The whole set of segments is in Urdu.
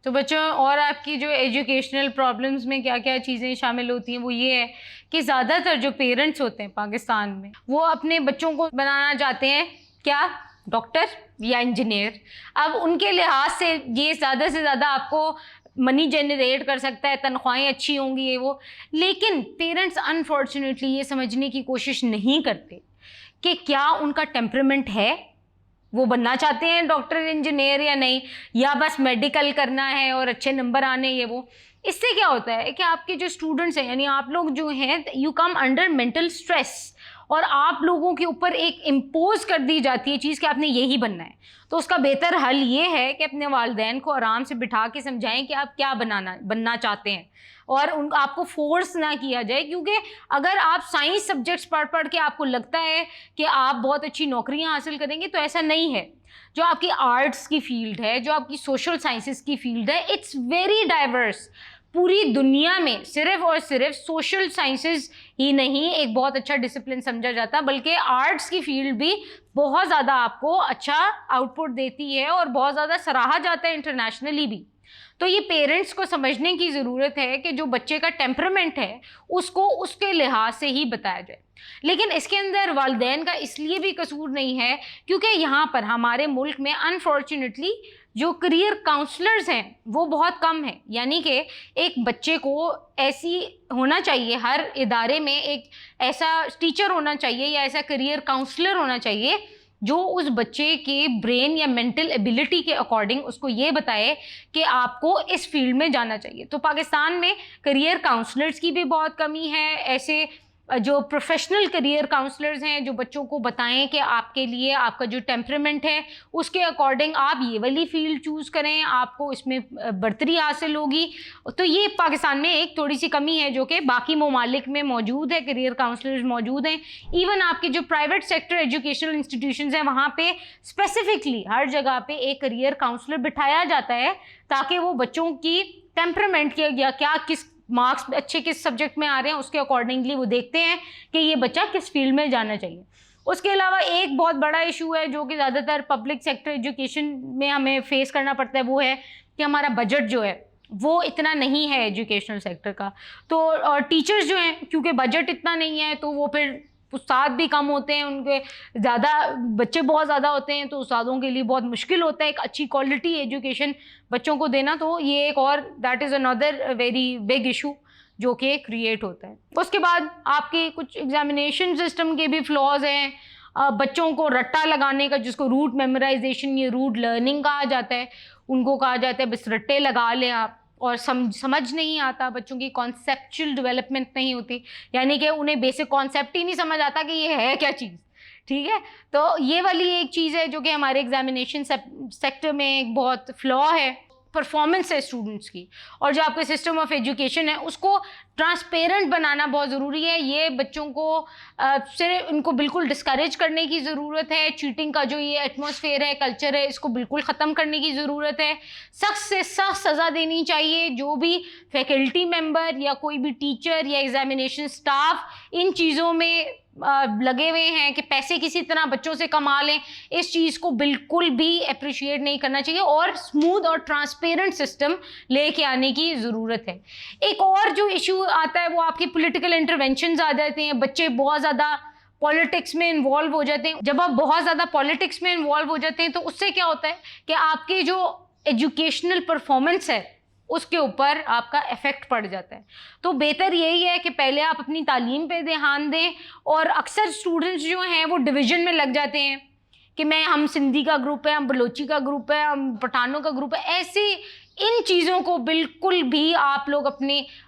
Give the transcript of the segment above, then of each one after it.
تو بچوں اور آپ کی جو ایجوکیشنل پرابلمس میں کیا کیا چیزیں شامل ہوتی ہیں وہ یہ ہے کہ زیادہ تر جو پیرنٹس ہوتے ہیں پاکستان میں وہ اپنے بچوں کو بنانا چاہتے ہیں کیا، ڈاکٹر یا انجینئر. اب ان کے لحاظ سے یہ زیادہ سے زیادہ آپ کو منی جنریٹ کر سکتا ہے، تنخواہیں اچھی ہوں گی یہ وہ، لیکن پیرنٹس انفارچونیٹلی یہ سمجھنے کی کوشش نہیں کرتے کہ کیا ان کا ٹیمپرمنٹ ہے، وہ بننا چاہتے ہیں ڈاکٹر انجینئر یا نہیں، یا بس میڈیکل کرنا ہے اور اچھے نمبر آنے یہ وہ. اس سے کیا ہوتا ہے کہ آپ کے جو اسٹوڈنٹس ہیں یعنی آپ لوگ جو ہیں you come under mental stress, اور آپ لوگوں کے اوپر ایک امپوز کر دی جاتی ہے چیز کہ آپ نے یہی بننا ہے. تو اس کا بہتر حل یہ ہے کہ اپنے والدین کو آرام سے بٹھا کے سمجھائیں کہ آپ کیا بننا چاہتے ہیں، اور آپ کو فورس نہ کیا جائے. کیونکہ اگر آپ سائنس سبجیکٹس پڑھ کے آپ کو لگتا ہے کہ آپ بہت اچھی نوکریاں حاصل کریں گے تو ایسا نہیں ہے. جو آپ کی آرٹس کی فیلڈ ہے، جو آپ کی سوشل سائنسز کی فیلڈ ہے، اٹس ویری ڈائیورس. پوری دنیا میں صرف اور صرف سوشل سائنسز ہی نہیں ایک بہت اچھا ڈسپلن سمجھا جاتا، بلکہ آرٹس کی فیلڈ بھی بہت زیادہ آپ کو اچھا آؤٹ پٹ دیتی ہے اور بہت زیادہ سراہا جاتا ہے انٹرنیشنلی بھی. تو یہ پیرنٹس کو سمجھنے کی ضرورت ہے کہ جو بچے کا ٹیمپرمنٹ ہے اس کو اس کے لحاظ سے ہی بتایا جائے. لیکن اس کے اندر والدین کا اس لیے بھی قصور نہیں ہے کیونکہ یہاں پر ہمارے ملک میں انفارچونیٹلی جو کریئر کاؤنسلرز ہیں وہ بہت کم ہیں. یعنی کہ ایک بچے کو ایسی ہونا چاہیے، ہر ادارے میں ایک ایسا ٹیچر ہونا چاہیے یا ایسا کریئر کاؤنسلر ہونا چاہیے جو اس بچے کے برین یا مینٹل ایبلٹی کے اکارڈنگ اس کو یہ بتائے کہ آپ کو اس فیلڈ میں جانا چاہیے. تو پاکستان میں کریئر کاؤنسلرز کی بھی بہت کمی ہے، ایسے جو پروفیشنل کریئر کاؤنسلرز ہیں جو بچوں کو بتائیں کہ آپ کے لیے آپ کا جو ٹیمپرمنٹ ہے اس کے اکارڈنگ آپ یہ والی فیلڈ چوز کریں، آپ کو اس میں برتری حاصل ہوگی. تو یہ پاکستان میں ایک تھوڑی سی کمی ہے جو کہ باقی ممالک میں موجود ہے، کریئر کاؤنسلرز موجود ہیں. ایون آپ کے جو پرائیویٹ سیکٹر ایجوکیشنل انسٹیٹیوشنز ہیں وہاں پہ اسپیسیفکلی ہر جگہ پہ ایک کریئر کاؤنسلر بٹھایا جاتا ہے تاکہ وہ بچوں کی ٹیمپرمنٹ کے یا کیا کس مارکس اچھے کس سبجیکٹ میں آ رہے ہیں اس کے اکارڈنگلی وہ دیکھتے ہیں کہ یہ بچہ کس فیلڈ میں جانا چاہیے. اس کے علاوہ ایک بہت بڑا ایشو ہے جو کہ زیادہ تر پبلک سیکٹر ایجوکیشن میں ہمیں فیس کرنا پڑتا ہے، وہ ہے کہ ہمارا بجٹ جو ہے وہ اتنا نہیں ہے ایجوکیشنل سیکٹر کا. تو اور ٹیچرز جو ہیں کیونکہ بجٹ اتنا نہیں ہے تو وہ پھر استاد بھی کم ہوتے ہیں، ان کے زیادہ بچے بہت زیادہ ہوتے ہیں تو استادوں کے لیے بہت مشکل ہوتا ہے ایک اچھی کوالٹی ایجوکیشن بچوں کو دینا. تو یہ ایک اور that is another very big issue جو کہ کریٹ ہوتا ہے. اس کے بعد آپ کے کچھ ایگزامینیشن سسٹم کے بھی فلاز ہیں. بچوں کو رٹا لگانے کا، جس کو روٹ میمورائزیشن یا روٹ لرننگ کہا جاتا ہے، ان کو کہا جاتا ہے بس رٹے لگا لیں آپ، اور سمجھ نہیں آتا، بچوں کی کانسیپچل ڈیولپمنٹ نہیں ہوتی، یعنی کہ انہیں بیسک کانسیپٹ ہی نہیں سمجھ آتا کہ یہ ہے کیا چیز. ٹھیک ہے، تو یہ والی ایک چیز ہے جو کہ ہمارے ایگزامینیشن سیکٹر میں ایک بہت فلا ہے. پرفارمنس ہے اسٹوڈنٹس کی، اور جو آپ کا سسٹم آف ایجوکیشن ہے اس کو ٹرانسپیرنٹ بنانا بہت ضروری ہے. یہ بچوں کو صرف ان کو بالکل ڈسکریج کرنے کی ضرورت ہے. چیٹنگ کا جو یہ ایٹماسفیئر ہے، کلچر ہے، اس کو بالکل ختم کرنے کی ضرورت ہے. سخت سے سخت سزا دینی چاہیے. جو بھی فیکلٹی ممبر یا کوئی بھی ٹیچر یا ایگزامینیشن اسٹاف ان چیزوں میں لگے ہوئے ہیں کہ پیسے کسی طرح بچوں سے کما لیں، اس چیز کو بالکل بھی اپریشیٹ نہیں کرنا چاہیے اور اسموتھ اور ٹرانسپیرنٹ سسٹم لے کے آنے کی ضرورت ہے. ایک اور جو ایشو آتا ہے وہ آپ کی پولیٹیکل انٹرونشنز آ جاتے ہیں. بچے بہت زیادہ پالیٹکس میں انوالو ہو جاتے ہیں. جب آپ بہت زیادہ پالیٹکس میں انوالو ہو جاتے ہیں تو اس سے کیا ہوتا ہے کہ آپ کے جو ایجوکیشنل پرفارمنس ہے اس کے اوپر آپ کا افیکٹ پڑ جاتا ہے. تو بہتر یہی ہے کہ پہلے آپ اپنی تعلیم پہ دھیان دیں. اور اکثر اسٹوڈنٹس جو ہیں وہ ڈویژن میں لگ جاتے ہیں کہ ہم سندھی کا گروپ ہے، ہم بلوچی کا گروپ ہے، ہم پٹھانوں کا گروپ ہے. ایسی ان چیزوں کو بالکل بھی آپ لوگ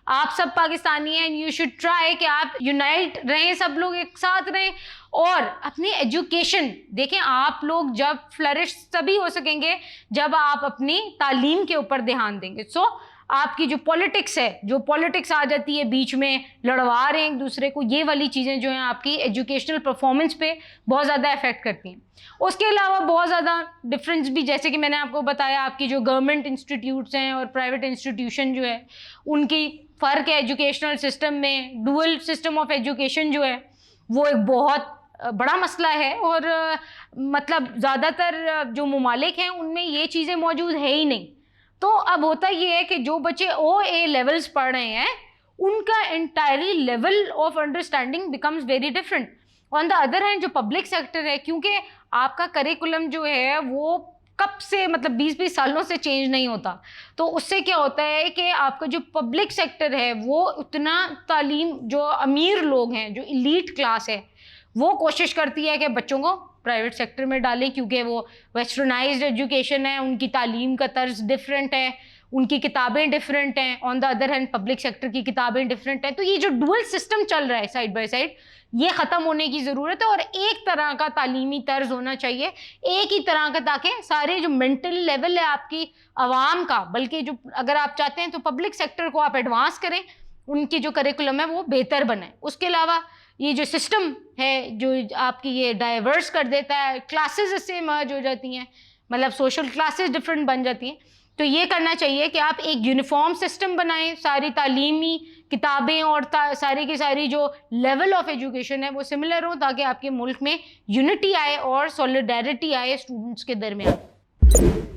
آپ سب پاکستانی ہیں، یو شوڈ ٹرائی کہ آپ یونائٹ رہیں، سب لوگ ایک ساتھ رہیں اور اپنی ایجوکیشن دیکھیں. آپ لوگ جب فلرش تبھی ہو سکیں گے جب آپ اپنی تعلیم کے اوپر دھیان دیں گے. سو آپ کی جو پالیٹکس ہے، جو پالیٹکس آ جاتی ہے بیچ میں، لڑوا رہے ہیں ایک دوسرے کو، یہ والی چیزیں جو ہیں آپ کی ایجوکیشنل پرفارمنس پہ بہت زیادہ افیکٹ کرتی ہیں. اس کے علاوہ بہت زیادہ ڈفرینس بھی، جیسے کہ میں نے آپ کو بتایا، آپ کی جو گورنمنٹ انسٹیٹیوٹس ہیں اور پرائیویٹ انسٹیٹیوشن جو ہے ان کی فرق ہے ایجوکیشنل سسٹم میں. ڈوئل سسٹم آف ایجوکیشن جو ہے وہ ایک بہت بڑا مسئلہ ہے، اور مطلب زیادہ تر جو ممالک ہیں ان میں یہ چیزیں موجود ہے ہی نہیں. تو اب ہوتا یہ ہے کہ جو بچے او اے لیولز پڑھ رہے ہیں ان کا entirely level of understanding becomes very different. On the other hand جو پبلک سیکٹر ہے, کیونکہ آپ کا کریکولم جو ہے وہ کب سے مطلب 20-20 سالوں سے چینج نہیں ہوتا, تو اس سے کیا ہوتا ہے کہ آپ کا جو پبلک سیکٹر ہے وہ اتنا تعلیم, جو امیر لوگ ہیں, جو ایلیٹ کلاس ہے, وہ کوشش کرتی ہے کہ بچوں کو پرائیویٹ سیکٹر میں ڈالیں, کیونکہ وہ ویسٹرنائزڈ ایجوکیشن ہے, ان کی تعلیم کا طرز ڈفرینٹ ہے, ان کی کتابیں ڈفرینٹ ہیں. On the other hand public sector کی کتابیں ڈفرینٹ ہیں. تو یہ جو ڈوئل سسٹم چل رہا ہے سائڈ بائی سائڈ, یہ ختم ہونے کی ضرورت ہے, اور ایک طرح کا تعلیمی طرز ہونا چاہیے, ایک ہی طرح کا, تاکہ سارے جو مینٹل لیول ہے آپ کی عوام کا, بلکہ جو اگر آپ چاہتے ہیں تو پبلک سیکٹر کو آپ ایڈوانس کریں, ان کی جو کریکولم ہے وہ بہتر بنے. اس کے علاوہ یہ جو سسٹم ہے جو آپ کی یہ ڈائیورس کر دیتا ہے, کلاسز اس سے مرج ہو جاتی ہیں, مطلب سوشل کلاسز ڈفرینٹ بن جاتی ہیں. تو یہ کرنا چاہیے کہ آپ ایک یونیفارم سسٹم بنائیں, ساری تعلیمی کتابیں اور ساری کی ساری جو لیول آف ایجوکیشن ہے وہ سملر ہو, تاکہ آپ کے ملک میں یونٹی آئے اور سولیڈیرٹی آئے اسٹوڈنٹس کے درمیان.